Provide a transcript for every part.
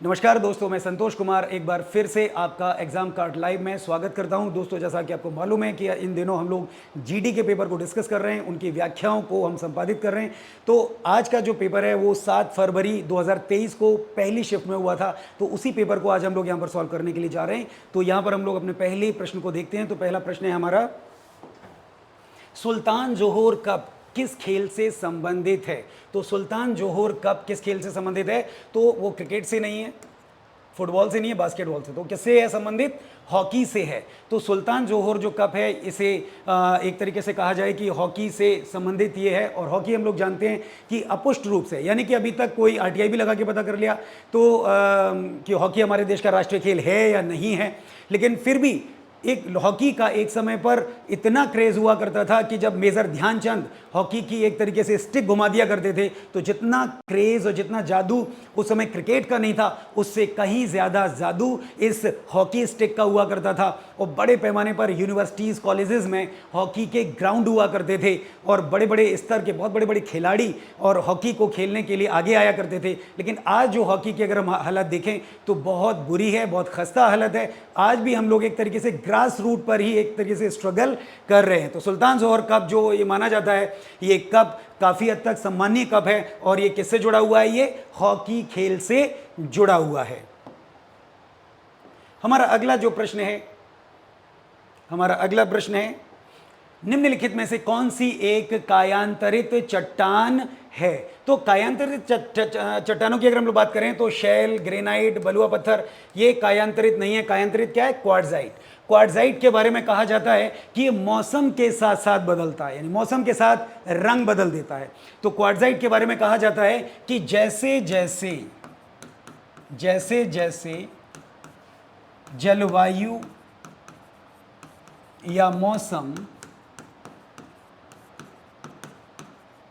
नमस्कार दोस्तों, मैं संतोष कुमार एक बार फिर से आपका एग्जाम कार्ड लाइव में स्वागत करता हूं। दोस्तों, जैसा कि आपको मालूम है कि इन दिनों हम लोग जीडी के पेपर को डिस्कस कर रहे हैं, उनकी व्याख्याओं को हम संपादित कर रहे हैं। तो आज का जो पेपर है वो 7 फरवरी 2023 को पहली शिफ्ट में हुआ था, तो उसी पेपर को आज हम लोग यहाँ पर सॉल्व करने के लिए जा रहे हैं। तो यहाँ पर हम लोग अपने पहले प्रश्न को देखते हैं। तो पहला प्रश्न है हमारा, सुल्तान जोहोर कप किस खेल से संबंधित है? तो सुल्तान जोहोर कप किस खेल से संबंधित है? तो वो क्रिकेट से नहीं है, फुटबॉल से नहीं है, बास्केटबॉल से। तो किससे है संबंधित? हॉकी से है। तो सुल्तान जोहोर जो कप है, इसे एक तरीके से कहा जाए कि हॉकी से संबंधित ये है। और हॉकी हम लोग जानते हैं कि अपुष्ट रूप से, यानी कि अभी तक कोई आरटीआई भी लगा के पता कर लिया तो कि हॉकी हमारे देश का राष्ट्रीय खेल है या नहीं है, लेकिन फिर भी एक हॉकी का एक समय पर इतना क्रेज हुआ करता था कि जब मेजर ध्यानचंद हॉकी की एक तरीके से स्टिक घुमा दिया करते थे, तो जितना क्रेज और जितना जादू उस समय क्रिकेट का नहीं था, उससे कहीं ज़्यादा जादू इस हॉकी स्टिक का हुआ करता था। और बड़े पैमाने पर यूनिवर्सिटीज़, कॉलेजेस में हॉकी के ग्राउंड हुआ करते थे और बड़े बड़े स्तर के बहुत बड़े बड़े खिलाड़ी और हॉकी को खेलने के लिए आगे आया करते थे। लेकिन आज जो हॉकी की अगर हम हालत देखें तो बहुत बुरी है, बहुत खस्ता हालत है। आज भी हम लोग एक तरीके से ग्रास रूट पर ही एक तरीके से स्ट्रगल कर रहे हैं। तो सुल्तान जोहोर कप जो ये माना जाता है, ये कप काफ़ी हद तक सम्मानीय कप है। और ये किससे जुड़ा हुआ है? ये हॉकी खेल से जुड़ा हुआ है। हमारा अगला प्रश्न है, निम्नलिखित में से कौन सी एक कायांतरित चट्टान है? तो कायांतरित चट्टानों की अगर हम लोग बात करें तो शैल, ग्रेनाइट, बलुआ पत्थर, ये कायांतरित नहीं है। कायांतरित क्या है? क्वार्ट्जाइट। क्वार्ट्जाइट के बारे में कहा जाता है कि ये मौसम के साथ साथ बदलता है, यानी मौसम के साथ रंग बदल देता है। तो क्वार्ट्जाइट के बारे में कहा जाता है कि जैसे जैसे जलवायु या मौसम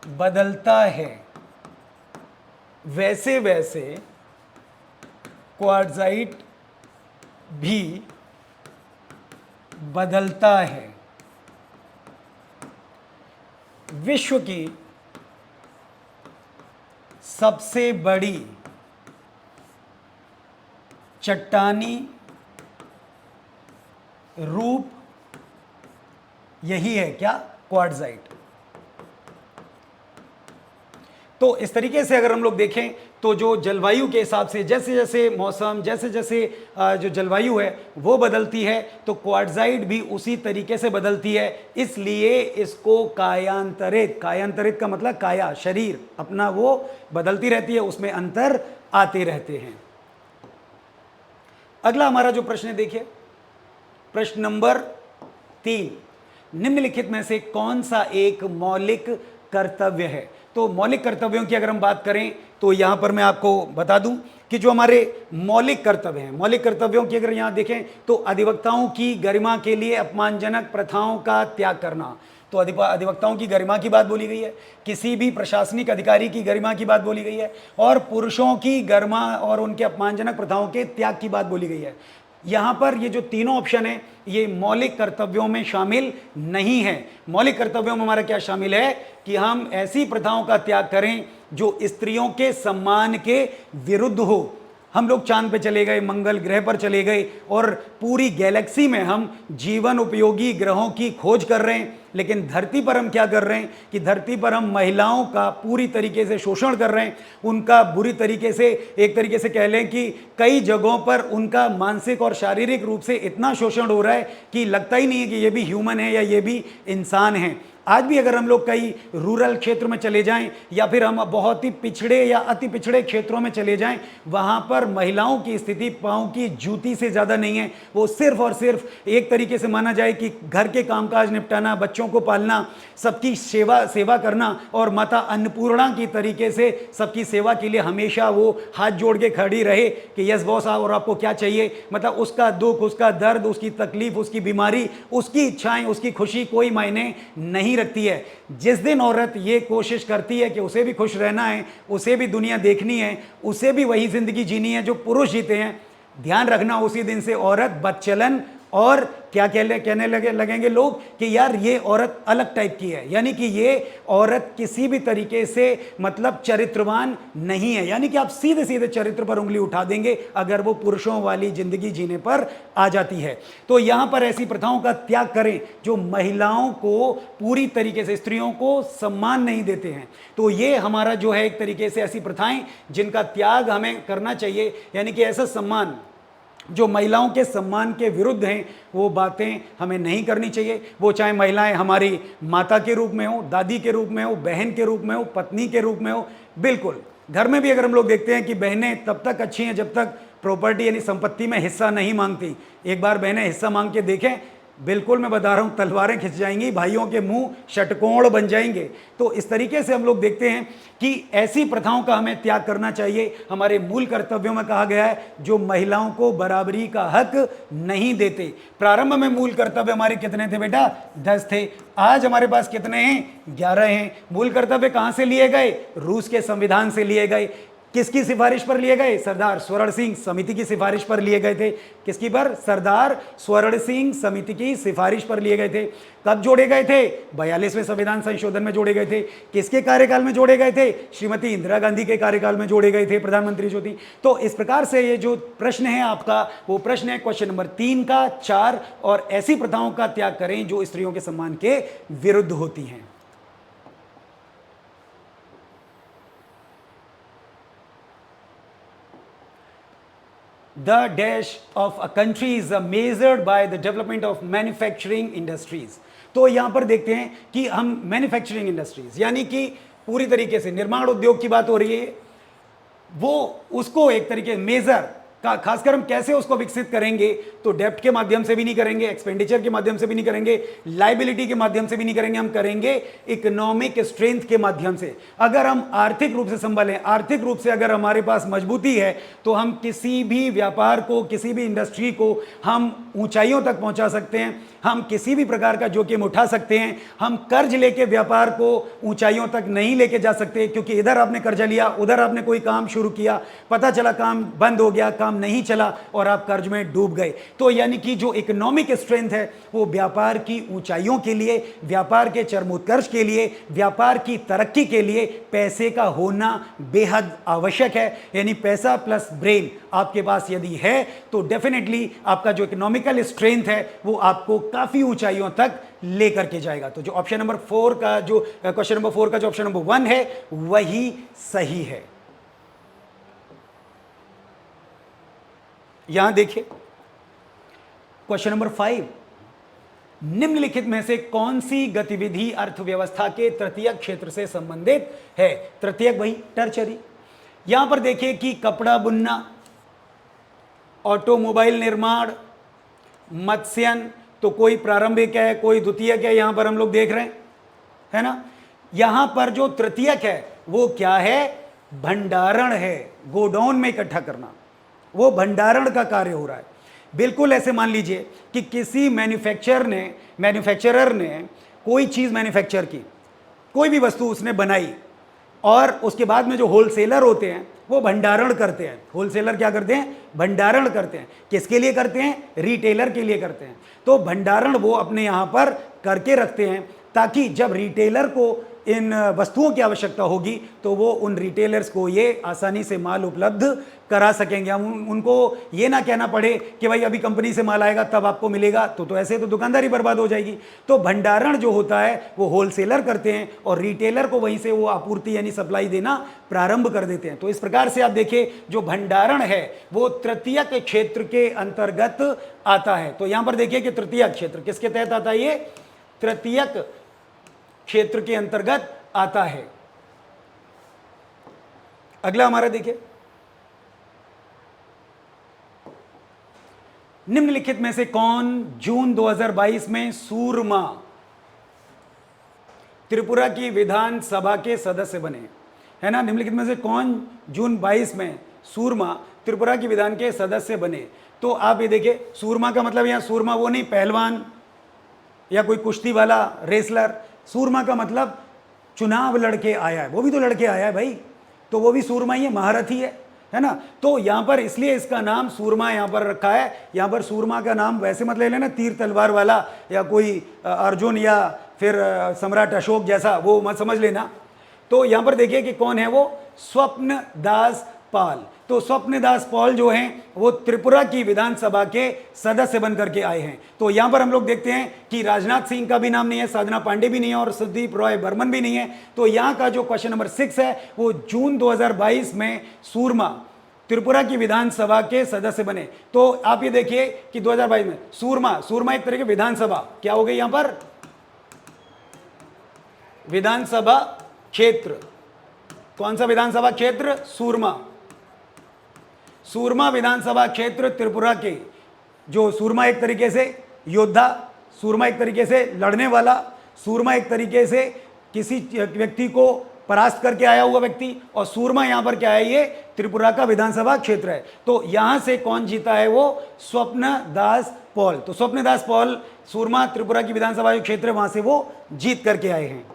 बदलता है, वैसे वैसे क्वार्ट्जाइट भी बदलता है। विश्व की सबसे बड़ी चट्टानी रूप यही है क्या? क्वार्ट्जाइट। तो इस तरीके से अगर हम लोग देखें तो जो जलवायु के हिसाब से जैसे जैसे मौसम, जैसे जैसे जो जलवायु है वो बदलती है, तो क्वार्ट्जाइट भी उसी तरीके से बदलती है। इसलिए इसको कायांतरित का मतलब काया, शरीर अपना वो बदलती रहती है, उसमें अंतर आते रहते हैं। अगला हमारा जो प्रश्न है, देखिए प्रश्न नंबर 3, निम्नलिखित में से कौन सा एक मौलिक कर्तव्य है? तो मौलिक कर्तव्यों की अगर हम बात करें तो यहां पर मैं आपको बता दूं कि जो हमारे मौलिक कर्तव्य हैं, मौलिक कर्तव्यों की अगर यहां देखें तो अधिवक्ताओं की गरिमा के लिए अपमानजनक प्रथाओं का त्याग करना, तो अधिवक्ताओं की गरिमा की बात बोली गई है, किसी भी प्रशासनिक अधिकारी की गरिमा की बात बोली गई है, और पुरुषों की गरिमा और उनके अपमानजनक प्रथाओं के त्याग की बात बोली गई है। यहाँ पर ये जो तीनों ऑप्शन है ये मौलिक कर्तव्यों में शामिल नहीं है। मौलिक कर्तव्यों में हमारा क्या शामिल है कि हम ऐसी प्रथाओं का त्याग करें जो स्त्रियों के सम्मान के विरुद्ध हो। हम लोग चांद पे चले गए, मंगल ग्रह पर चले गए और पूरी गैलेक्सी में हम जीवन उपयोगी ग्रहों की खोज कर रहे हैं, लेकिन धरती पर हम क्या कर रहे हैं कि धरती पर हम महिलाओं का पूरी तरीके से शोषण कर रहे हैं। उनका बुरी तरीके से, एक तरीके से कह लें कि कई जगहों पर उनका मानसिक और शारीरिक रूप से इतना शोषण हो रहा है कि लगता ही नहीं है कि ये भी ह्यूमन है या ये भी इंसान है। आज भी अगर हम लोग कई रूरल क्षेत्र में चले जाएं या फिर हम बहुत ही पिछड़े या अति पिछड़े क्षेत्रों में चले जाएं, वहां पर महिलाओं की स्थिति पांव की जूती से ज़्यादा नहीं है। वो सिर्फ और सिर्फ एक तरीके से माना जाए कि घर के कामकाज निपटाना, बच्चों को पालना, सबकी सेवा करना और माता अन्नपूर्णा की तरीके से सबकी सेवा के लिए हमेशा वो हाथ जोड़ के खड़ी रहे कि यस बॉस और आपको क्या चाहिए। मतलब उसका दुख, उसका दर्द, उसकी तकलीफ, उसकी बीमारी, उसकी इच्छाएं, उसकी खुशी कोई मायने नहीं रखती है। जिस दिन औरत ये कोशिश करती है कि उसे भी खुश रहना है, उसे भी दुनिया देखनी है, उसे भी वही जिंदगी जीनी है जो पुरुष जीते हैं, ध्यान रखना उसी दिन से औरत बदचलन और क्या कहने लगेंगे लोग कि यार ये औरत अलग टाइप की है, यानी कि ये औरत किसी भी तरीके से मतलब चरित्रवान नहीं है, यानी कि आप सीधे सीधे चरित्र पर उंगली उठा देंगे अगर वो पुरुषों वाली जिंदगी जीने पर आ जाती है। तो यहां पर ऐसी प्रथाओं का त्याग करें जो महिलाओं को पूरी तरीके से, स्त्रियों को सम्मान नहीं देते हैं। तो ये हमारा जो है एक तरीके से ऐसी प्रथाएं जिनका त्याग हमें करना चाहिए, यानी कि ऐसा सम्मान जो महिलाओं के सम्मान के विरुद्ध हैं, वो बातें हमें नहीं करनी चाहिए। वो चाहे महिलाएं हमारी माता के रूप में हो, दादी के रूप में हो, बहन के रूप में हो, पत्नी के रूप में हो। बिल्कुल घर में भी अगर हम लोग देखते हैं कि बहनें तब तक अच्छी हैं जब तक प्रॉपर्टी यानी संपत्ति में हिस्सा नहीं मांगती। एक बार बहनें हिस्सा मांग के देखें, बिल्कुल मैं बता रहा हूं तलवारें खिंच जाएंगी, भाइयों के मुंह षटकोण बन जाएंगे। तो इस तरीके से हम लोग देखते हैं कि ऐसी प्रथाओं का हमें त्याग करना चाहिए। हमारे मूल कर्तव्यों में कहा गया है जो महिलाओं को बराबरी का हक नहीं देते। प्रारंभ में मूल कर्तव्य हमारे कितने थे बेटा? 10 थे। आज हमारे पास कितने हैं? 11 हैं। मूल कर्तव्य कहां से लिए गए? रूस के संविधान से लिए गए। किसकी सिफारिश पर लिए गए? सरदार स्वर्ण सिंह समिति की सिफारिश पर लिए गए थे। किसकी पर? सरदार स्वर्ण सिंह समिति की सिफारिश पर लिए गए थे। कब जोड़े गए थे? 42वें संविधान संशोधन में जोड़े गए थे। किसके कार्यकाल में जोड़े गए थे? श्रीमती इंदिरा गांधी के कार्यकाल में जोड़े गए थे, प्रधानमंत्री जो थी। तो इस प्रकार से ये जो प्रश्न है आपका, वो प्रश्न है क्वेश्चन नंबर 3 का 4, और ऐसी प्रथाओं का त्याग करें जो स्त्रियों के सम्मान के विरुद्ध होती हैं। The dash of a country is measured by the development of manufacturing industries। तो यहां पर देखते हैं कि हम मैन्युफैक्चरिंग इंडस्ट्रीज यानी कि पूरी तरीके से निर्माण उद्योग की बात हो रही है, वो उसको एक तरीके मेजर का खासकर हम कैसे उसको विकसित करेंगे? तो डेप्ट के माध्यम से भी नहीं करेंगे, एक्सपेंडिचर के माध्यम से भी नहीं करेंगे, लाइबिलिटी के माध्यम से भी नहीं करेंगे, हम करेंगे इकोनॉमिक स्ट्रेंथ के माध्यम से। अगर हम आर्थिक रूप से संभलें, आर्थिक रूप से अगर हमारे पास मजबूती है, तो हम किसी भी व्यापार को, किसी भी इंडस्ट्री को हम ऊंचाइयों तक पहुंचा सकते हैं। हम किसी भी प्रकार का जोखिम उठा सकते हैं। हम कर्ज लेके व्यापार को ऊंचाइयों तक नहीं लेके जा सकते, क्योंकि इधर आपने कर्जा लिया, उधर आपने कोई काम शुरू किया, पता चला काम बंद हो गया, काम नहीं चला और आप कर्ज में डूब गए। तो यानी कि जो इकोनॉमिक स्ट्रेंथ है वो व्यापार की ऊंचाइयों के लिए, व्यापार के चरमोत्कर्ष के लिए, व्यापार की तरक्की के लिए पैसे का होना बेहद आवश्यक है। यानी पैसा प्लस ब्रेन आपके पास यदि है तो डेफिनेटली आपका जो इकोनॉमिकल स्ट्रेंथ है वो आपको काफी ऊंचाइयों तक लेकर के जाएगा। तो जो ऑप्शन नंबर 4 का जो क्वेश्चन नंबर 4 का जो ऑप्शन नंबर 1 है वही सही है। यहां देखिए क्वेश्चन नंबर 5, निम्नलिखित में से कौन सी गतिविधि अर्थव्यवस्था के तृतीयक क्षेत्र से संबंधित है? तृतीयक वही टर्चरी। यहां पर देखिए कि कपड़ा बुनना, ऑटोमोबाइल निर्माण, मत्स्यन, तो कोई प्रारंभिक है, कोई द्वितीयक है, यहां पर हम लोग देख रहे हैं, है ना। यहां पर जो तृतीयक है वो क्या है? भंडारण है, गोडाउन में इकट्ठा करना, वो भंडारण का कार्य हो रहा है। बिल्कुल ऐसे मान लीजिए कि किसी मैन्युफैक्चरर ने कोई चीज मैन्युफैक्चर की, कोई भी वस्तु उसने बनाई, और उसके बाद में जो होलसेलर होते हैं वो भंडारण करते हैं। होलसेलर क्या करते हैं? भंडारण करते हैं। किसके लिए करते हैं? रिटेलर के लिए करते हैं। तो भंडारण वो अपने यहां पर करके रखते हैं ताकि जब रिटेलर को इन वस्तुओं की आवश्यकता होगी तो वो उन रिटेलर्स को ये आसानी से माल उपलब्ध करा सकेंगे। हम उनको ये ना कहना पड़े कि भाई अभी कंपनी से माल आएगा तब आपको मिलेगा, तो ऐसे तो दुकानदारी बर्बाद हो जाएगी। तो भंडारण जो होता है वो होलसेलर करते हैं और रिटेलर को वहीं से वो आपूर्ति यानी सप्लाई देना प्रारंभ कर देते हैं। तो इस प्रकार से आप देखिए जो भंडारण है वो तृतीयक क्षेत्र के अंतर्गत आता है। तो यहां पर देखिए कि तृतीयक क्षेत्र किसके तहत आता है? ये तृतीयक क्षेत्र के अंतर्गत आता है। अगला हमारा देखिए, निम्नलिखित में से कौन जून 2022 में सूरमा त्रिपुरा की विधानसभा के सदस्य बने? है ना, निम्नलिखित में से कौन जून 22 में सूरमा त्रिपुरा की विधान के सदस्य बने? तो आप ये देखिए, सूरमा का मतलब यहां सूरमा वो नहीं पहलवान या कोई कुश्ती वाला रेसलर। सूरमा का मतलब चुनाव लड़के आया है, वो भी तो लड़के आया है भाई, तो वो भी सूरमा ही है, महारथी है। है ना। तो यहाँ पर इसलिए इसका नाम सूरमा यहाँ पर रखा है। यहाँ पर सूरमा का नाम वैसे मत ले लेना तीर तलवार वाला या कोई अर्जुन या फिर सम्राट अशोक जैसा, वो मत समझ लेना। तो यहाँ पर देखिए कि कौन है वो, स्वप्न दास पाल। तो स्वप्न दास पाल जो हैं वो त्रिपुरा की विधानसभा के सदस्य बन करके आए हैं। तो यहाँ पर हम लोग देखते हैं कि राजनाथ सिंह का भी नाम नहीं है, साधना पांडे भी नहीं है और सुदीप रॉय बर्मन भी नहीं है। तो यहाँ का जो क्वेश्चन नंबर 6 है वो जून 2022 में सूरमा त्रिपुरा की विधानसभा के सदस्य बने। तो आप ये देखिए कि 2022 में सूरमा एक तरह की विधानसभा क्या हो गई, यहाँ पर विधानसभा क्षेत्र। कौन सा विधानसभा क्षेत्र, सूरमा विधानसभा क्षेत्र त्रिपुरा के। जो सूरमा एक तरीके से योद्धा, सूरमा एक तरीके से लड़ने वाला, सूरमा एक तरीके से किसी व्यक्ति को परास्त करके आया हुआ व्यक्ति, और सूरमा यहां पर क्या है, ये त्रिपुरा का विधानसभा क्षेत्र है। तो यहां से कौन जीता है, वो स्वप्न दास पॉल। तो स्वप्न दास पॉल सूरमा त्रिपुरा की विधानसभा जो क्षेत्र है वहां से वो जीत करके आए हैं।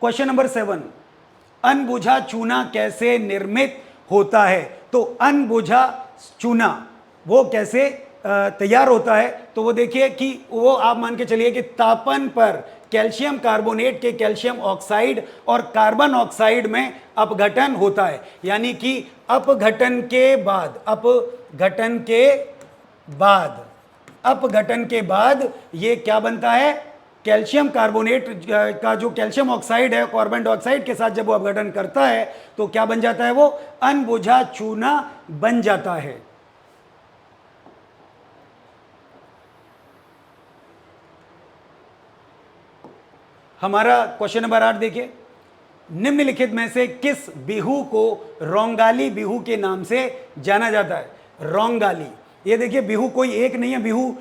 क्वेश्चन नंबर 7, अनबुझा चूना कैसे निर्मित होता है। तो अनबुझा चूना वो कैसे तैयार होता है, तो वो देखिए कि वो आप मान के चलिए कि तापन पर कैल्शियम कार्बोनेट के कैल्शियम ऑक्साइड और कार्बन ऑक्साइड में अपघटन होता है। यानी कि अपघटन के बाद ये क्या बनता है, कैल्शियम कार्बोनेट का जो कैल्शियम ऑक्साइड है कार्बन डाइऑक्साइड के साथ जब वो अपघटन करता है तो क्या बन जाता है, वो अनबुझा चूना बन जाता है। हमारा क्वेश्चन नंबर 8 देखिए, निम्नलिखित में से किस बिहू को रोंगाली बिहू के नाम से जाना जाता है। रोंगाली, ये देखिए बिहू कोई एक नहीं है, बिहू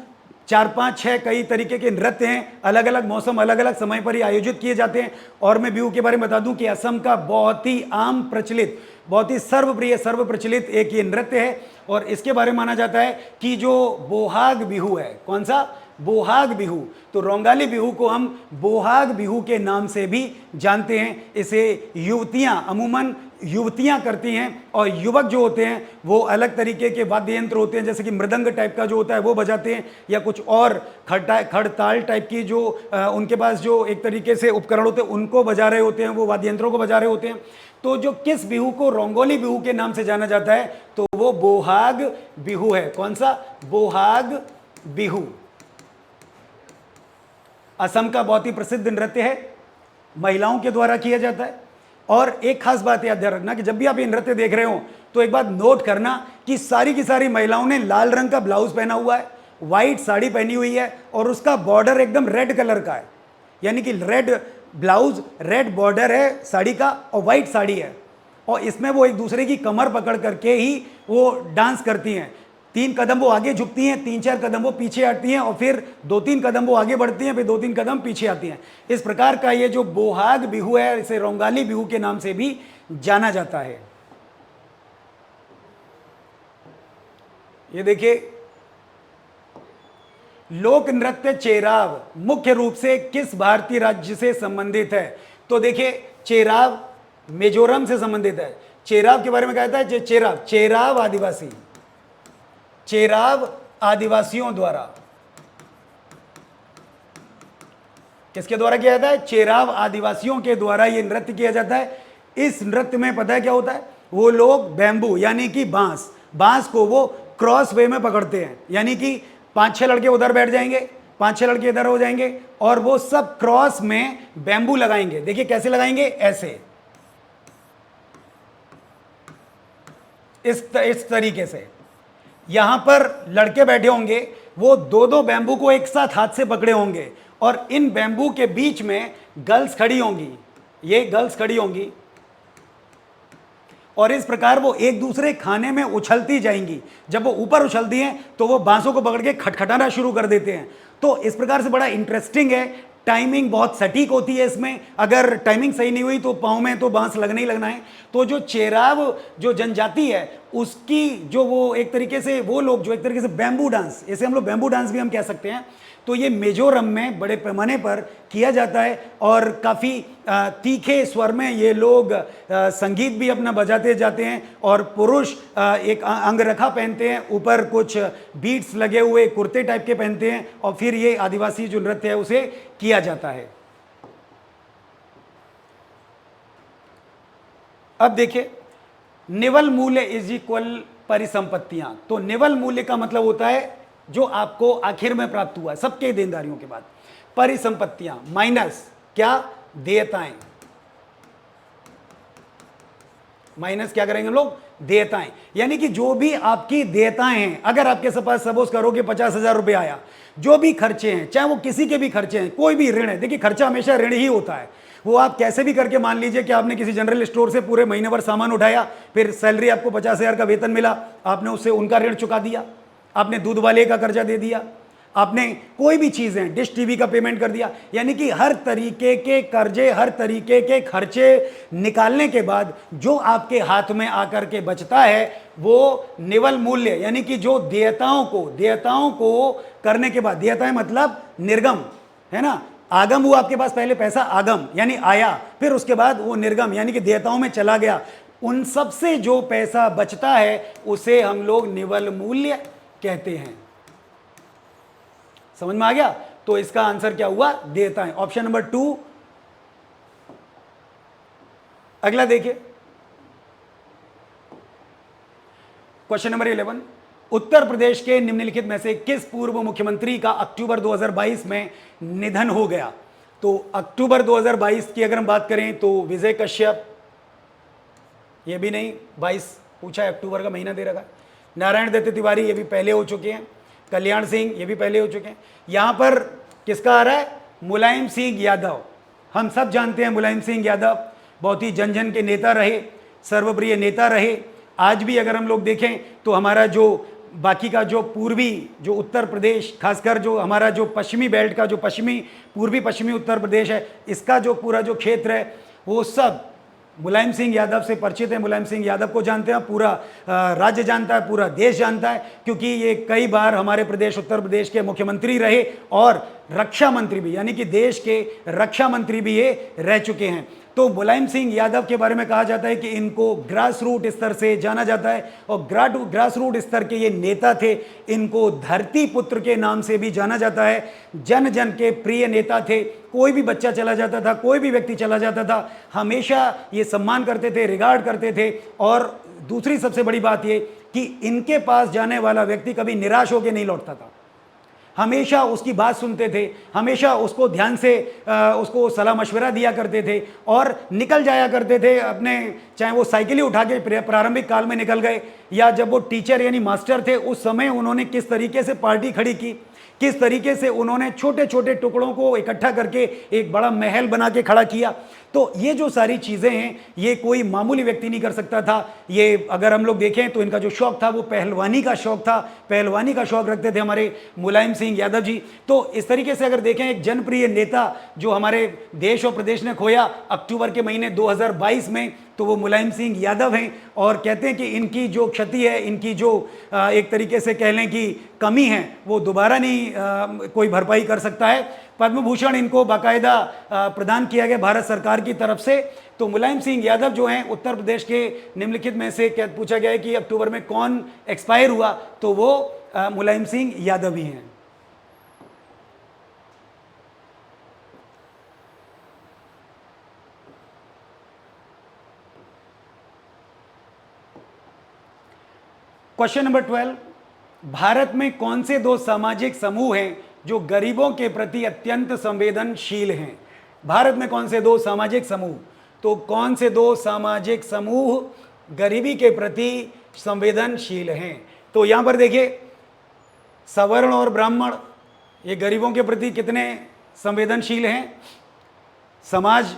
4, 5, 6 कई तरीके के नृत्य हैं, अलग अलग मौसम अलग अलग समय पर ही आयोजित किए जाते हैं। और मैं बिहू के बारे में बता दूं कि असम का बहुत ही आम प्रचलित, बहुत ही सर्वप्रिय सर्व प्रचलित एक ये नृत्य है। और इसके बारे में माना जाता है कि जो बोहाग बिहू है, कौन सा, बोहाग बिहू, तो रोंगाली बिहू को हम बोहाग बिहू के नाम से भी जानते हैं। इसे युवतियां, अमूमन युवतियां करती हैं, और युवक जो होते हैं वो अलग तरीके के वाद्य यंत्र होते हैं, जैसे कि मृदंग टाइप का जो होता है वो बजाते हैं, या कुछ और खड़ताल टाइप की जो उनके पास जो एक तरीके से उपकरण होते हैं उनको बजा रहे होते हैं, वो वाद्य यंत्रों को बजा रहे होते हैं। तो जो किस बिहू को रोंगोली बिहू के नाम से जाना जाता है, तो वो बोहाग बिहू है। कौन सा, बोहाग बिहू। असम का बहुत ही प्रसिद्ध नृत्य है, महिलाओं के द्वारा किया जाता है। और एक खास बात याद रखना कि जब भी आप ये नृत्य देख रहे हो तो एक बात नोट करना कि सारी की सारी महिलाओं ने लाल रंग का ब्लाउज पहना हुआ है, व्हाइट साड़ी पहनी हुई है, और उसका बॉर्डर एकदम रेड कलर का है। यानी कि रेड ब्लाउज, रेड बॉर्डर है साड़ी का, और व्हाइट साड़ी है, और इसमें वो एक दूसरे की कमर पकड़ करके ही वो डांस करती हैं। 3 कदम वो आगे झुकती हैं, 3-4 कदम वो पीछे हटती हैं, और फिर 2-3 कदम वो आगे बढ़ती हैं, फिर 2-3 कदम पीछे आती हैं। इस प्रकार का ये जो बोहाग बिहू है, इसे रोंगाली बिहू के नाम से भी जाना जाता है। ये देखिए, लोक नृत्य चेराव मुख्य रूप से किस भारतीय राज्य से संबंधित है। तो देखिए, चेराव मिजोरम से संबंधित है। चेराव के बारे में कहता है, चेराव आदिवासी, चेराव आदिवासियों द्वारा, किसके द्वारा किया जाता है, चेराव आदिवासियों के द्वारा ये नृत्य किया जाता है। इस नृत्य में पता है क्या होता है, वो लोग बैम्बू यानी कि बांस को वो क्रॉस वे में पकड़ते हैं, यानी कि 5-6 लड़के उधर बैठ जाएंगे, 5-6 लड़के इधर हो जाएंगे, और वो सब क्रॉस में बैम्बू लगाएंगे। देखिए कैसे लगाएंगे, ऐसे, इस तरीके से। यहां पर लड़के बैठे होंगे, वो 2-2 बैम्बू को एक साथ हाथ से पकड़े होंगे, और इन बैम्बू के बीच में गर्ल्स खड़ी होंगी, ये गर्ल्स खड़ी होंगी, और इस प्रकार वो एक दूसरे खाने में उछलती जाएंगी। जब वो ऊपर उछलती हैं तो वो बांसों को पकड़ के खटखटाना शुरू कर देते हैं। तो इस प्रकार से बड़ा इंटरेस्टिंग है। टाइमिंग बहुत सटीक होती है इसमें, अगर टाइमिंग सही नहीं हुई तो पाँव में तो बांस लगना ही लगना है। तो जो चेराव जो जनजाति है उसकी जो वो एक तरीके से वो लोग जो एक तरीके से बैम्बू डांस, इसे हम लोग बैम्बू डांस भी हम कह सकते हैं, तो ये मिजोरम में बड़े पैमाने पर किया जाता है और काफ़ी तीखे स्वर में ये लोग संगीत भी अपना बजाते जाते हैं और पुरुष एक अंगरखा पहनते हैं, ऊपर कुछ बीट्स लगे हुए कुर्ते टाइप के पहनते हैं और फिर ये आदिवासी जो नृत्य है उसे किया जाता है। अब देखिए, निवल मूल्य इज इक्वल परिसंपत्तियां। तो निवल मूल्य का मतलब होता है जो आपको आखिर में प्राप्त हुआ सबके देनदारियों के बाद, परिसंपत्तियां माइनस क्या, देयताएं, माइनस क्या करेंगे हम लोग, देयताएं। यानी कि जो भी आपकी देयताएं हैं, अगर आपके पास सपोज करो कि 50,000 रुपये आया, जो भी खर्चे हैं, चाहे वो किसी के भी खर्चे हैं, कोई भी ऋण है, देखिए खर्चा हमेशा ऋण ही होता है, वो आप कैसे भी करके मान लीजिए कि आपने किसी जनरल स्टोर से पूरे महीने भर सामान उठाया, फिर सैलरी आपको 50,000 का वेतन मिला, आपने उससे उनका ऋण चुका दिया, आपने दूध वाले का कर्जा दे दिया, आपने कोई भी चीज़ें डिश टीवी का पेमेंट कर दिया, यानी कि हर तरीके के कर्जे, हर तरीके के खर्चे निकालने के बाद जो आपके हाथ में आकर के बचता है वो निवल मूल्य, यानी कि जो देयताओं को करने के बाद, देयताएं मतलब निर्गम है ना, आगम हुआ आपके पास, पहले पैसा आगम यानी आया, फिर उसके बाद वो निर्गम यानी कि देयताओं में चला गया, उन सब से जो पैसा बचता है उसे हम लोग निवल मूल्य कहते हैं। समझ में आ गया? तो इसका आंसर क्या हुआ, देयताएं, ऑप्शन नंबर 2। अगला देखिए, क्वेश्चन नंबर 11, उत्तर प्रदेश के निम्नलिखित में से किस पूर्व मुख्यमंत्री का अक्टूबर 2022 में निधन हो गया? तो अक्टूबर 2022 की अगर हम बात करें तो विजय कश्यप, ये भी नहीं, 22 पूछा है, अक्टूबर का महीना दे रखा है। नारायण दत्त तिवारी, ये भी पहले हो चुके हैं। कल्याण सिंह, ये भी पहले हो चुके हैं। यहां पर किसका आ रहा है, मुलायम सिंह यादव। हम सब जानते हैं मुलायम सिंह यादव बहुत ही जन जन के नेता रहे, सर्वप्रिय नेता रहे। आज भी अगर हम लोग देखें तो हमारा जो बाकी का जो पूर्वी जो उत्तर प्रदेश, खासकर जो हमारा जो पश्चिमी बेल्ट का जो पूर्वी पश्चिमी उत्तर प्रदेश है, इसका जो पूरा जो क्षेत्र है वो सब मुलायम सिंह यादव से परिचित है। मुलायम सिंह यादव को जानते हैं, पूरा राज्य जानता है, पूरा देश जानता है, क्योंकि ये कई बार हमारे प्रदेश उत्तर प्रदेश के मुख्यमंत्री रहे और रक्षा मंत्री भी, यानी कि देश के रक्षा मंत्री भी ये रह चुके हैं। तो मुलायम सिंह यादव के बारे में कहा जाता है कि इनको ग्रास रूट स्तर से जाना जाता है और ग्रास रूट स्तर के ये नेता थे। इनको धरती पुत्र के नाम से भी जाना जाता है। जन जन के प्रिय नेता थे। कोई भी बच्चा चला जाता था, कोई भी व्यक्ति चला जाता था, हमेशा ये सम्मान करते थे, रिगार्ड करते थे। और दूसरी सबसे बड़ी बात ये कि इनके पास जाने वाला व्यक्ति कभी निराश होकर नहीं लौटता था, हमेशा उसकी बात सुनते थे, हमेशा उसको ध्यान से उसको सलाह मशवरा दिया करते थे और निकल जाया करते थे अपने, चाहे वो साइकिल ही उठा के प्रारंभिक काल में निकल गए या जब वो टीचर यानी मास्टर थे उस समय उन्होंने किस तरीके से पार्टी खड़ी की, किस तरीके से उन्होंने छोटे छोटे टुकड़ों को इकट्ठा करके एक बड़ा महल बना के खड़ा किया। तो ये जो सारी चीज़ें हैं ये कोई मामूली व्यक्ति नहीं कर सकता था। ये अगर हम लोग देखें तो इनका जो शौक था वो पहलवानी का शौक था, पहलवानी का शौक रखते थे हमारे मुलायम सिंह यादव जी। तो इस तरीके से अगर देखें एक जनप्रिय नेता जो हमारे देश और प्रदेश ने खोया अक्टूबर के महीने 2022 में, तो वो मुलायम सिंह यादव हैं। और कहते हैं कि इनकी जो क्षति है, इनकी जो एक तरीके से कह लें कि कमी है, वो दोबारा नहीं कोई भरपाई कर सकता है। पद्म भूषण इनको बाकायदा प्रदान किया गया भारत सरकार की तरफ से। तो मुलायम सिंह यादव जो हैं उत्तर प्रदेश के निम्नलिखित में से क्या पूछा गया है कि अक्टूबर में कौन एक्सपायर हुआ, तो वो मुलायम सिंह यादव ही हैं। क्वेश्चन नंबर 12, भारत में कौन से दो सामाजिक समूह हैं जो गरीबों के प्रति अत्यंत संवेदनशील हैं? भारत में कौन से दो सामाजिक समूह, तो कौन से दो सामाजिक समूह गरीबी के प्रति संवेदनशील हैं? तो यहां पर देखिए, सवर्ण और ब्राह्मण ये गरीबों के प्रति कितने संवेदनशील हैं? समाज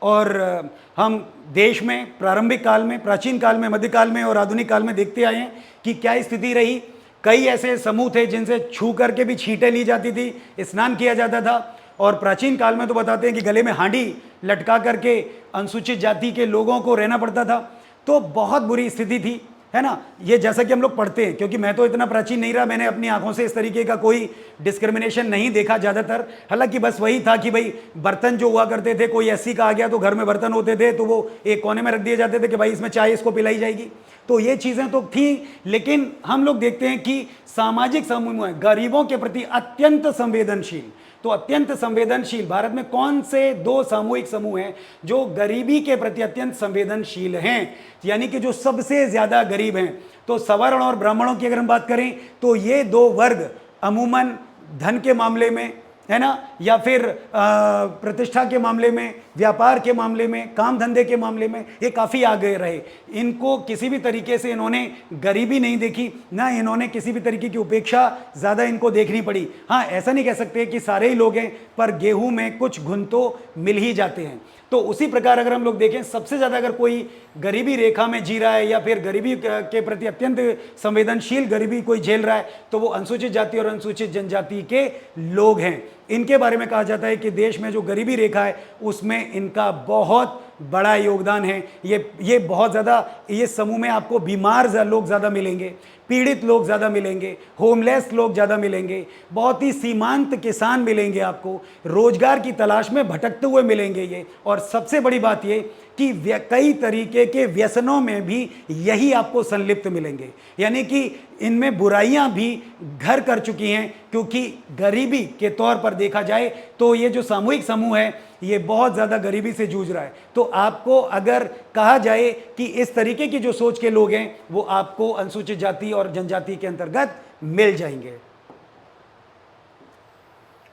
और हम देश में प्रारंभिक काल में, प्राचीन काल में, मध्यकाल में और आधुनिक काल में देखते आए हैं कि क्या स्थिति रही। कई ऐसे समूह थे जिनसे छू करके भी छींटे ली जाती थी, स्नान किया जाता था। और प्राचीन काल में तो बताते हैं कि गले में हांडी लटका करके अनुसूचित जाति के लोगों को रहना पड़ता था। तो बहुत बुरी स्थिति थी। है ना। ये जैसा कि हम लोग पढ़ते हैं, क्योंकि मैं तो इतना प्राचीन नहीं रहा, मैंने अपनी आंखों से इस तरीके का कोई डिस्क्रिमिनेशन नहीं देखा ज़्यादातर। हालांकि बस वही था कि भाई बर्तन जो हुआ करते थे, कोई एससी का आ गया तो घर में बर्तन होते थे तो वो एक कोने में रख दिए जाते थे कि भाई इसमें चाय इसको पिलाई जाएगी। तो ये चीज़ें तो थी, लेकिन हम लोग देखते हैं कि सामाजिक समूह गरीबों के प्रति अत्यंत संवेदनशील। तो अत्यंत संवेदनशील, भारत में कौन से दो सामूहिक समूह हैं जो गरीबी के प्रति अत्यंत संवेदनशील हैं, यानी कि जो सबसे ज्यादा गरीब हैं? तो सवर्ण और ब्राह्मणों की अगर हम बात करें तो ये दो वर्ग अमूमन धन के मामले में, है ना, या फिर प्रतिष्ठा के मामले में, व्यापार के मामले में, काम धंधे के मामले में ये काफ़ी आगे रहे। इनको किसी भी तरीके से इन्होंने गरीबी नहीं देखी, ना इन्होंने किसी भी तरीके की उपेक्षा ज़्यादा इनको देखनी पड़ी। हाँ, ऐसा नहीं कह सकते कि सारे ही लोग हैं, पर गेहूं में कुछ गुण तो मिल ही जाते हैं। तो उसी प्रकार अगर हम लोग देखें, सबसे ज़्यादा अगर कोई गरीबी रेखा में जी रहा है या फिर गरीबी के प्रति अत्यंत संवेदनशील गरीबी कोई झेल रहा है, तो वो अनुसूचित जाति और अनुसूचित जनजाति के लोग हैं। इनके बारे में कहा जाता है कि देश में जो गरीबी रेखा है उसमें इनका बहुत बड़ा योगदान है। ये बहुत ज़्यादा, ये समूह में आपको बीमार लोग ज़्यादा मिलेंगे, पीड़ित लोग ज़्यादा मिलेंगे, होमलेस लोग ज़्यादा मिलेंगे, बहुत ही सीमांत किसान मिलेंगे, आपको रोजगार की तलाश में भटकते हुए मिलेंगे ये। और सबसे बड़ी बात ये कि कई तरीके के व्यसनों में भी यही आपको संलिप्त मिलेंगे, यानी कि इनमें बुराइयां भी घर कर चुकी हैं। क्योंकि गरीबी के तौर पर देखा जाए तो ये जो सामूहिक समूह है ये बहुत ज़्यादा गरीबी से जूझ रहा है। तो आपको अगर कहा जाए कि इस तरीके की जो सोच के लोग हैं वो आपको अनुसूचित जाति और जनजाति के अंतर्गत मिल जाएंगे।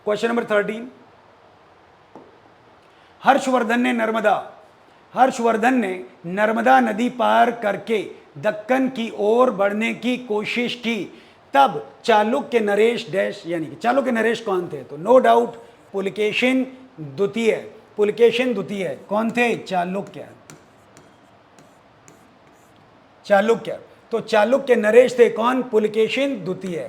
क्वेश्चन नंबर 13, हर्षवर्धन ने नर्मदा नदी पार करके दक्कन की ओर बढ़ने की कोशिश की, तब चालुक्य नरेश डैश, यानी कि चालुक्य नरेश कौन थे? तो नो डाउट पुलकेशिन द्वितीय। कौन थे? चालुक्य। तो चालुक्य नरेश थे कौन? पुलकेशिन द्वितीय।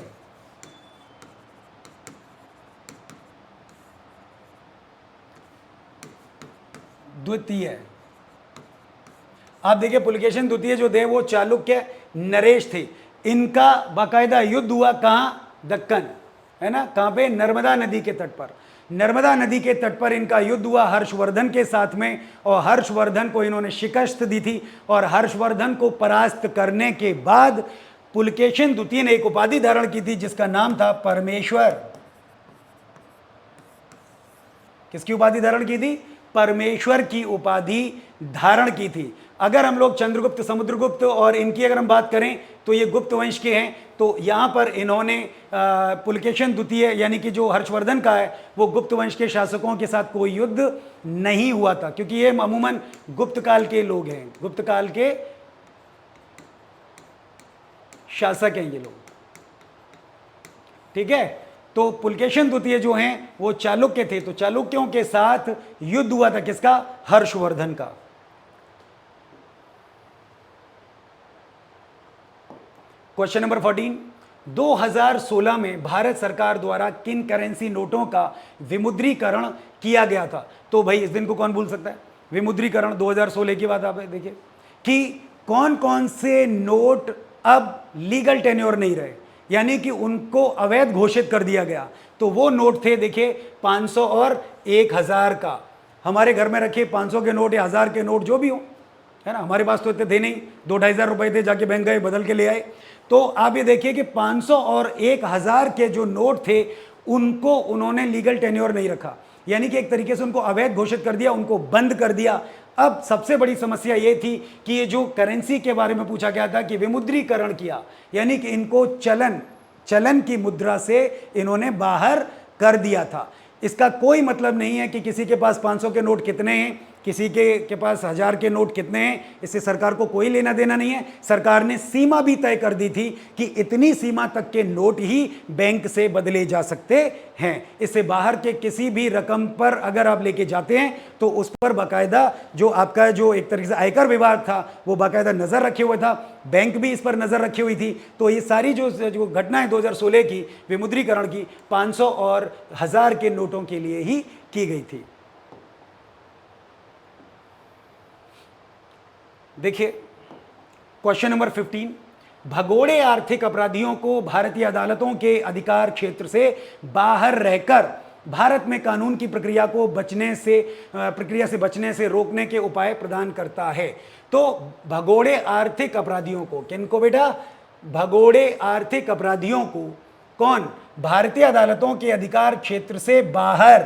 आप देखिए, पुलकेशिन द्वितीय जो थे वो चालुक्य नरेश थे। इनका बाकायदा युद्ध हुआ कहां? दक्कन, है ना, कहां पे? नर्मदा नदी के तट पर। नर्मदा नदी के तट पर इनका युद्ध हुआ हर्षवर्धन के साथ में, और हर्षवर्धन को इन्होंने शिकस्त दी थी। और हर्षवर्धन को परास्त करने के बाद पुलकेशिन द्वितीय ने एक उपाधि धारण की थी जिसका नाम था परमेश्वर। किसकी उपाधि धारण की थी? परमेश्वर की उपाधि धारण की थी। अगर हम लोग चंद्रगुप्त, समुद्रगुप्त और इनकी अगर हम बात करें तो ये गुप्त वंश के हैं। तो यहाँ पर इन्होंने पुलकेशिन द्वितीय यानी कि जो हर्षवर्धन का है वो गुप्त वंश के शासकों के साथ कोई युद्ध नहीं हुआ था, क्योंकि ये अमूमन गुप्त काल के लोग हैं, गुप्त काल के शासक हैं ये लोग, ठीक है। तो पुलकेशिन द्वितीय जो हैं वो चालुक्य थे, तो चालुक्यों के साथ युद्ध हुआ था किसका? हर्षवर्धन का। क्वेश्चन नंबर 14, 2016 में भारत सरकार द्वारा किन करेंसी नोटों का विमुद्रीकरण किया गया था? तो भाई इस दिन को कौन भूल सकता है? विमुद्रीकरण 2016 की बात आप देखिए कि कौन कौन से नोट अब लीगल टेन्योर नहीं रहे, यानी कि उनको अवैध घोषित कर दिया गया। तो वो नोट थे, देखिए 500 और 1000 का। हमारे घर में रखिए 500 के नोट या 1000 के नोट जो भी हो, है ना, हमारे पास तो इतने थे नहीं, 2-2.5 रुपए थे, जाके बैंक गए बदल के ले आए। तो आप ये देखिए कि 500 और 1000 के जो नोट थे उनको उन्होंने लीगल टेन्योर नहीं रखा, यानी कि एक तरीके से उनको अवैध घोषित कर दिया, उनको बंद कर दिया। अब सबसे बड़ी समस्या ये थी कि ये जो करेंसी के बारे में पूछा गया था कि विमुद्रीकरण किया, यानी कि इनको चलन की मुद्रा से इन्होंने बाहर कर दिया था। इसका कोई मतलब नहीं है कि किसी के पास 500 के नोट कितने हैं, किसी के पास 1000 के नोट कितने हैं, इससे सरकार को कोई लेना देना नहीं है। सरकार ने सीमा भी तय कर दी थी कि इतनी सीमा तक के नोट ही बैंक से बदले जा सकते हैं। इससे बाहर के किसी भी रकम पर अगर आप लेके जाते हैं तो उस पर बाकायदा जो आपका जो एक तरीके से आयकर विभाग था वो बाकायदा नज़र रखे हुए था, बैंक भी इस पर नज़र रखी हुई थी। तो ये सारी जो घटनाएं 2016 की विमुद्रीकरण की 500 और 1000 के नोटों के लिए ही की गई थी। देखिए क्वेश्चन नंबर 15, भगोड़े आर्थिक अपराधियों को भारतीय अदालतों के अधिकार क्षेत्र से बाहर रहकर भारत में कानून की प्रक्रिया से बचने से रोकने के उपाय प्रदान करता है। तो भगोड़े आर्थिक अपराधियों को, किनको बेटा? भगोड़े आर्थिक अपराधियों को कौन? भारतीय अदालतों के अधिकार क्षेत्र से बाहर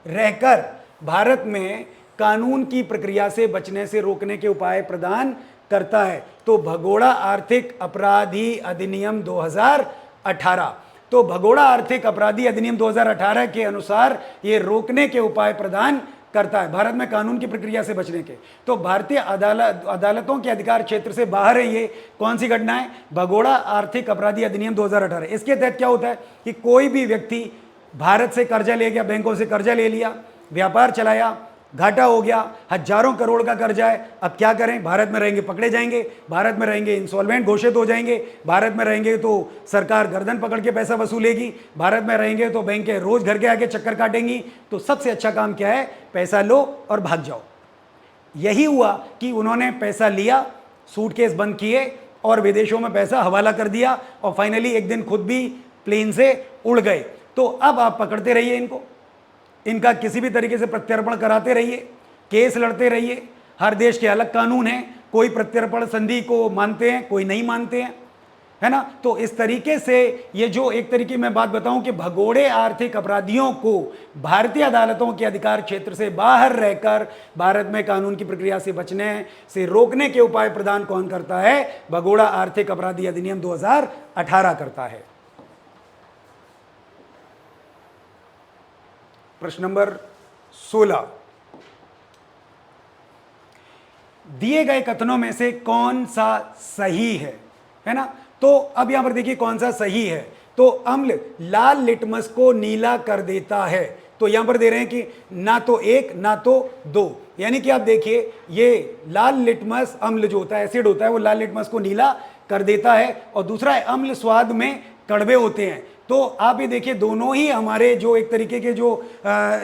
रहकर भारत में कानून की प्रक्रिया से बचने से रोकने के उपाय प्रदान करता है। तो भगोड़ा आर्थिक अपराधी अधिनियम 2018, तो भगोड़ा आर्थिक अपराधी अधिनियम 2018 के अनुसार ये रोकने के उपाय प्रदान करता है, भारत में कानून की प्रक्रिया से बचने के। तो भारतीय अदालतों के अधिकार क्षेत्र से बाहर है ये कौन सी घटना है? भगोड़ा आर्थिक अपराधी अधिनियम 2018। इसके तहत क्या होता है कि कोई भी व्यक्ति भारत से कर्जा ले गया, बैंकों से कर्जा ले लिया, व्यापार चलाया, घाटा हो गया, हजारों करोड़ का कर्जा है, अब क्या करें? भारत में रहेंगे पकड़े जाएंगे, भारत में रहेंगे इंसॉल्वेंट घोषित हो जाएंगे, भारत में रहेंगे तो सरकार गर्दन पकड़ के पैसा वसूलेगी, भारत में रहेंगे तो बैंकें रोज घर के आके चक्कर काटेंगी। तो सबसे अच्छा काम क्या है? पैसा लो और भाग जाओ। यही हुआ कि उन्होंने पैसा लिया, सूटकेस बंद किए और विदेशों में पैसा हवाला कर दिया और फाइनली एक दिन खुद भी प्लेन से उड़ गए। तो अब आप पकड़ते रहिए इनको, इनका किसी भी तरीके से प्रत्यर्पण कराते रहिए, केस लड़ते रहिए। हर देश के अलग कानून हैं, कोई प्रत्यर्पण संधि को मानते हैं, कोई नहीं मानते हैं, है ना। तो इस तरीके से ये जो एक तरीके मैं बात बताऊं कि भगोड़े आर्थिक अपराधियों को भारतीय अदालतों के अधिकार क्षेत्र से बाहर रहकर भारत में कानून की प्रक्रिया से बचने से रोकने के उपाय प्रदान कौन करता है? भगोड़ा आर्थिक अपराधी अधिनियम 2018 करता है। प्रश्न नंबर 16, दिए गए कथनों में से कौन सा सही है ना। तो अब यहां पर देखिए कौन सा सही है। तो अम्ल लाल लिटमस को नीला कर देता है। तो यहां पर दे रहे हैं कि ना तो एक ना तो दो, यानी कि आप देखिए ये लाल लिटमस अम्ल जो होता है, एसिड होता है, वो लाल लिटमस को नीला कर देता है। और दूसरा है अम्ल स्वाद में कड़वे होते हैं। तो आप ये देखिए दोनों ही हमारे जो एक तरीके के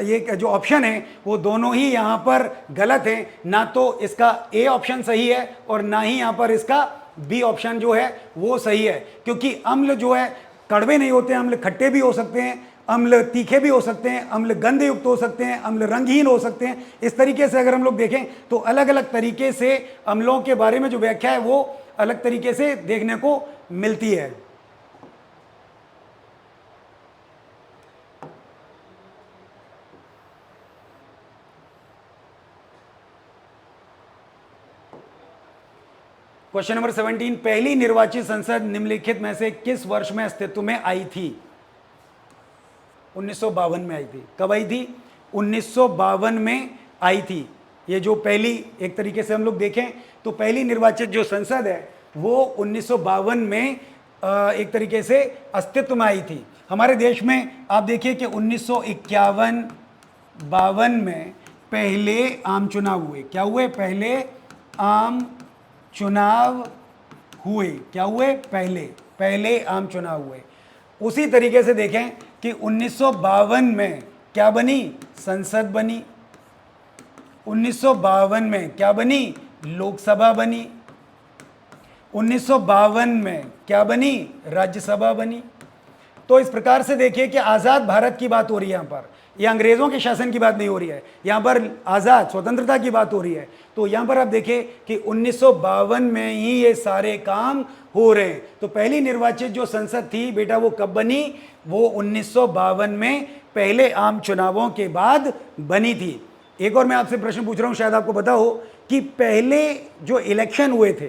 ये जो ऑप्शन है वो दोनों ही यहाँ पर गलत है। ना तो इसका ए ऑप्शन सही है और ना ही यहाँ पर इसका बी ऑप्शन जो है वो सही है, क्योंकि अम्ल जो है कड़वे नहीं होते हैं, अम्ल खट्टे भी हो सकते हैं, अम्ल तीखे भी हो सकते हैं, अम्ल गंध युक्त हो सकते हैं, अम्ल रंगहीन हो सकते हैं। इस तरीके से अगर हम लोग देखें तो अलग अलग तरीके से अम्लों के बारे में जो व्याख्या है वो अलग तरीके से देखने को मिलती है। क्वेश्चन नंबर 17, पहली निर्वाचित संसद निम्नलिखित में से किस वर्ष में अस्तित्व में आई थी? 1952 में आई थी। कब आई थी? 1952 में आई थी। ये जो पहली एक तरीके से हम लोग देखें तो पहली निर्वाचित जो संसद है वो 1952 में एक तरीके से अस्तित्व में आई थी। हमारे देश में आप देखिए कि 1951-52 में पहले आम चुनाव हुए। क्या हुए? पहले आम चुनाव हुए। क्या हुए? पहले आम चुनाव हुए। उसी तरीके से देखें कि 1952 में क्या बनी? संसद बनी। 1952 में क्या बनी? लोकसभा बनी। 1952 में क्या बनी? राज्यसभा बनी। तो इस प्रकार से देखिए कि आज़ाद भारत की बात हो रही है यहाँ पर, यह अंग्रेज़ों के शासन की बात नहीं हो रही है, यहाँ पर आज़ाद स्वतंत्रता की बात हो रही है। तो यहाँ पर आप देखिए कि 1952 में ही ये सारे काम हो रहे हैं। तो पहली निर्वाचित जो संसद थी बेटा वो कब बनी? वो 1952 में पहले आम चुनावों के बाद बनी थी। एक और मैं आपसे प्रश्न पूछ रहा हूँ, शायद आपको पता हो कि पहले जो इलेक्शन हुए थे,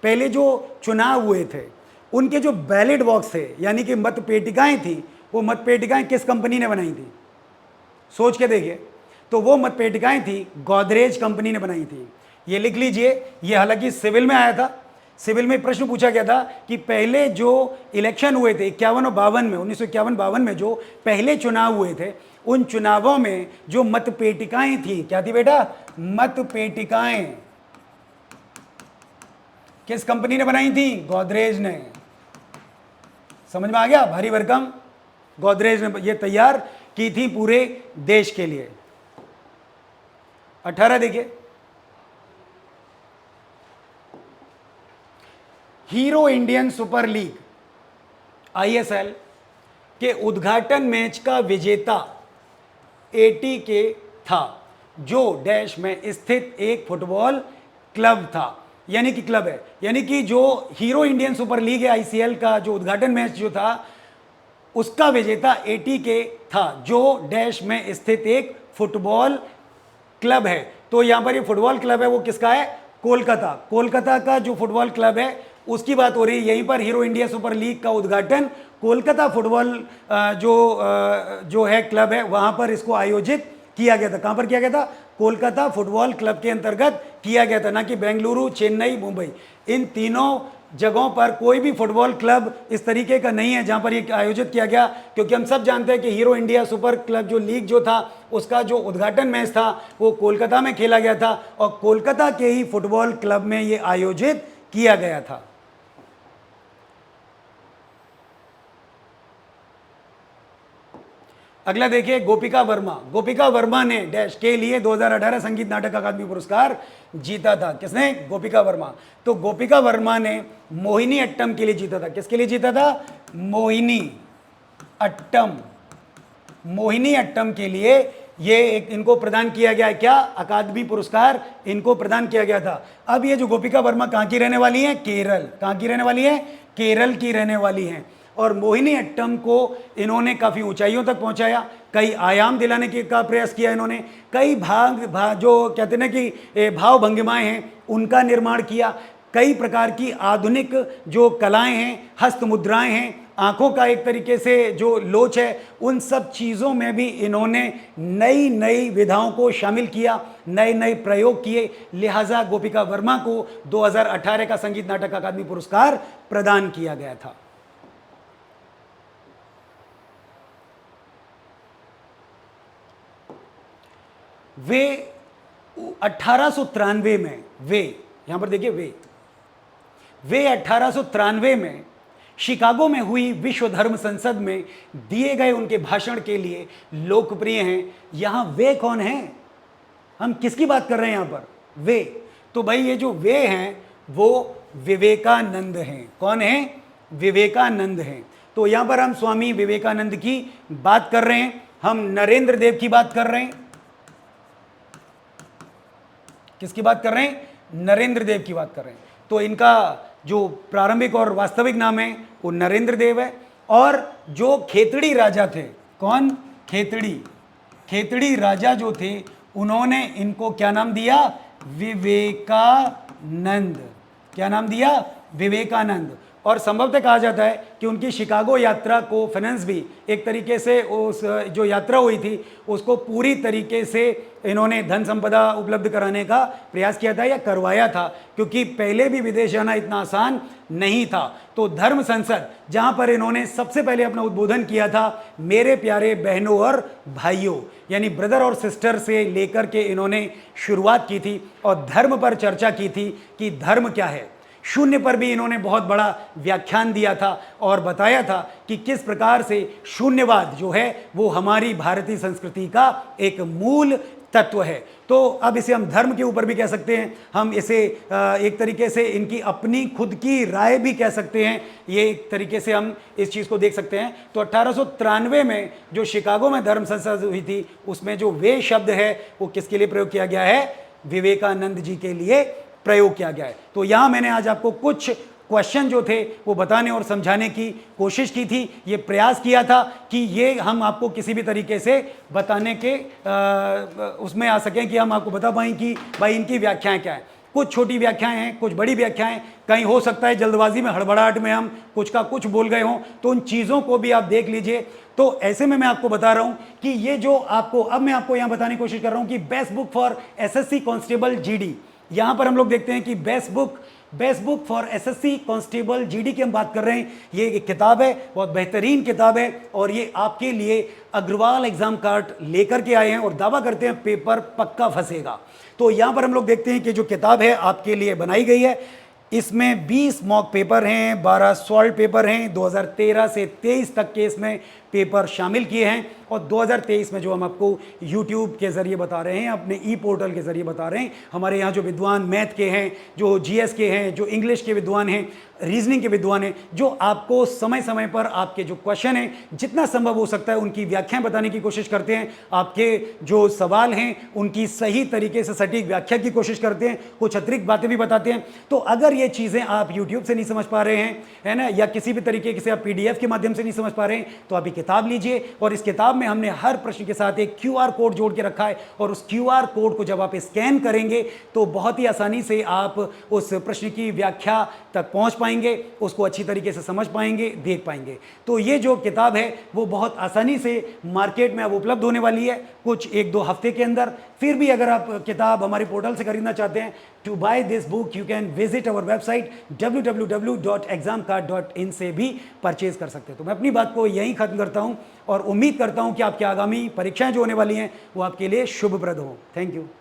पहले जो चुनाव हुए थे, उनके जो बैलेट बॉक्स थे यानी कि मत पेटिकाएँ थी, वो मत पेटिकाएँ किस कंपनी ने बनाई थी? सोच के देखिए। तो वो मत पेटिकाएँ थी गोदरेज कंपनी ने बनाई थी। ये लिख लीजिए। ये हालांकि सिविल में आया था, सिविल में प्रश्न पूछा गया था कि पहले जो इलेक्शन हुए थे 51 और 52 में, 1951-52 में जो पहले चुनाव हुए थे, उन चुनावों में जो मत पेटिकाएँ थी, क्या थी बेटा? मत पेटिकाएँ किस कंपनी ने बनाई थी? गोदरेज ने। समझ में आ गया? भारी भरकम गोदरेज ने ये तैयार की थी पूरे देश के लिए। 18 देखिए, hero Indian super league ISL के उद्घाटन मैच का विजेता ATK था, जो डैश में स्थित एक फुटबॉल क्लब था। यानी कि क्लब है, यानी कि जो हीरो इंडियन सुपर लीग है ICL का जो उद्घाटन मैच जो था उसका विजेता ATK था, जो डैश में स्थित एक फुटबॉल क्लब है। तो यहां पर ये फुटबॉल क्लब है वो किसका है? कोलकाता। कोलकाता का जो फुटबॉल क्लब है उसकी बात हो रही है। यहीं पर हीरो इंडिया सुपर लीग का उद्घाटन कोलकाता फुटबॉल जो है क्लब है वहां पर इसको आयोजित किया गया था। कहां पर किया गया था? कोलकाता फुटबॉल क्लब के अंतर्गत किया गया था, ना कि बेंगलुरु, चेन्नई, मुंबई। इन तीनों जगहों पर कोई भी फुटबॉल क्लब इस तरीके का नहीं है जहां पर ये आयोजित किया गया, क्योंकि हम सब जानते हैं कि हीरो इंडिया सुपर क्लब जो लीग जो था उसका जो उद्घाटन मैच था वो कोलकाता में खेला गया था और कोलकाता के ही फुटबॉल क्लब में ये आयोजित किया गया था। अगला देखिए, गोपिका वर्मा। गोपिका वर्मा ने डैश के लिए 2018 संगीत नाटक अकादमी पुरस्कार जीता था। किसने? गोपिका वर्मा। तो गोपिका वर्मा ने मोहिनी अट्टम के लिए जीता था। किसके लिए जीता था? मोहिनी अट्टम। मोहिनी अट्टम के लिए ये एक इनको प्रदान किया गया है, क्या? अकादमी पुरस्कार इनको प्रदान किया गया था। अब ये जो गोपिका वर्मा कहाँ की रहने वाली है? केरल। कहाँ की रहने वाली है? केरल की रहने वाली हैं। और मोहिनी अट्टम को इन्होंने काफ़ी ऊंचाइयों तक पहुंचाया, कई आयाम दिलाने का प्रयास किया इन्होंने, कई जो कहते हैं ना कि भाव भंगिमाएँ हैं उनका निर्माण किया, कई प्रकार की आधुनिक जो कलाएं हैं, हस्त मुद्राएं हैं, आंखों का एक तरीके से जो लोच है, उन सब चीज़ों में भी इन्होंने नई नई विधाओं को शामिल किया, नए नए प्रयोग किए। लिहाजा गोपिका वर्मा को 2018 का संगीत नाटक अकादमी पुरस्कार प्रदान किया गया था। वे 1893 में यहां पर देखिए वे 1893 में शिकागो में हुई विश्व धर्म संसद में दिए गए उनके भाषण के लिए लोकप्रिय हैं। यहां वे कौन हैं? हम किसकी बात कर रहे हैं यहां पर? वे। तो भाई ये जो वे हैं वो विवेकानंद हैं। कौन हैं? विवेकानंद हैं। तो यहां पर हम स्वामी विवेकानंद की बात कर रहे हैं, हम नरेंद्र देव की बात कर रहे हैं। किसकी बात कर रहे हैं? नरेंद्र देव की बात कर रहे हैं। तो इनका जो प्रारंभिक और वास्तविक नाम है वो नरेंद्र देव है। और जो खेतड़ी राजा थे, कौन? खेतड़ी राजा जो थे उन्होंने इनको क्या नाम दिया? विवेकानंद। क्या नाम दिया? विवेकानंद। और संभवतः कहा जाता है कि उनकी शिकागो यात्रा को फाइनेंस भी एक तरीके से उस जो यात्रा हुई थी उसको पूरी तरीके से इन्होंने धन संपदा उपलब्ध कराने का प्रयास किया था या करवाया था, क्योंकि पहले भी विदेश जाना इतना आसान नहीं था। तो धर्म संसद जहां पर इन्होंने सबसे पहले अपना उद्बोधन किया था, मेरे प्यारे बहनों और भाइयों, यानी ब्रदर और सिस्टर से लेकर के इन्होंने शुरुआत की थी और धर्म पर चर्चा की थी कि धर्म क्या है। शून्य पर भी इन्होंने बहुत बड़ा व्याख्यान दिया था और बताया था कि किस प्रकार से शून्यवाद जो है वो हमारी भारतीय संस्कृति का एक मूल तत्व है। तो अब इसे हम धर्म के ऊपर भी कह सकते हैं, हम इसे एक तरीके से इनकी अपनी खुद की राय भी कह सकते हैं। ये एक तरीके से हम इस चीज़ को देख सकते हैं। तो 1893 में जो शिकागो में धर्म संसद हुई थी उसमें जो वे शब्द है वो किसके लिए प्रयोग किया गया है? विवेकानंद जी के लिए प्रयोग किया गया है। तो यहां मैंने आज आपको कुछ क्वेश्चन जो थे वो बताने और समझाने की कोशिश की थी। ये प्रयास किया था कि ये हम आपको किसी भी तरीके से बताने के उसमें आ सकें कि हम आपको बता पाएँ कि भाई इनकी व्याख्याएं क्या है। कुछ छोटी व्याख्याएं हैं, कुछ बड़ी व्याख्याएं, कहीं हो सकता है जल्दबाजी में, हड़बड़ाहट में हम कुछ का कुछ बोल गए हों, तो उन चीज़ों को भी आप देख लीजिए। तो ऐसे में मैं आपको बता रहा हूं कि ये जो आपको अब मैं आपको यहां बताने की कोशिश कर रहा हूं कि best book for SSC constable GD, यहां पर हम लोग देखते हैं कि best book for SSC constable GD की हम बात कर रहे हैं। ये एक किताब है, बहुत बेहतरीन किताब है और ये आपके लिए अग्रवाल एग्जाम कार्ड लेकर के आए हैं और दावा करते हैं पेपर पक्का फंसेगा। तो यहां पर हम लोग देखते हैं कि जो किताब है आपके लिए बनाई गई है, इसमें 20 मॉक पेपर हैं, 12 सॉल्व पेपर हैं, 2013 से 23 तक के इसमें पेपर शामिल किए हैं और 2023 में जो हम आपको YouTube के ज़रिए बता रहे हैं, अपने ई पोर्टल के ज़रिए बता रहे हैं। हमारे यहाँ जो विद्वान मैथ के हैं, जो GS के हैं, जो इंग्लिश के विद्वान हैं, रीजनिंग के विद्वान हैं, जो आपको समय समय पर आपके जो क्वेश्चन हैं जितना संभव हो सकता है उनकी व्याख्याएं बताने की कोशिश करते हैं। आपके जो सवाल हैं उनकी सही तरीके से सटीक व्याख्या की कोशिश करते हैं, कुछ अतिरिक्त बातें भी बताते हैं। तो अगर ये चीज़ें आप YouTube से नहीं समझ पा रहे हैं, है ना, या किसी भी तरीके से आप PDF के माध्यम से नहीं समझ पा रहे हैं, तो आप ये किताब लीजिए और इस किताब में हमने हर प्रश्न के साथ एक QR कोड जोड़ के रखा है और उस QR कोड को जब आप स्कैन करेंगे तो बहुत ही आसानी से आप उस प्रश्न की व्याख्या तक पहुंच पाएंगे, उसको अच्छी तरीके से समझ पाएंगे, देख पाएंगे। तो ये जो किताब है वो बहुत आसानी से मार्केट में अब उपलब्ध होने वाली है कुछ 1-2 हफ्ते के अंदर। फिर भी अगर आप किताब हमारे पोर्टल से खरीदना चाहते हैं, to buy this book you can visit our website www.examcard.in से भी परचेज कर सकते हैं। तो मैं अपनी बात को यहीं खत्म करता हूं और उम्मीद करता हूं कि आपकी आगामी परीक्षाएं जो होने वाली हैं वो आपके लिए शुभप्रद हो। Thank you.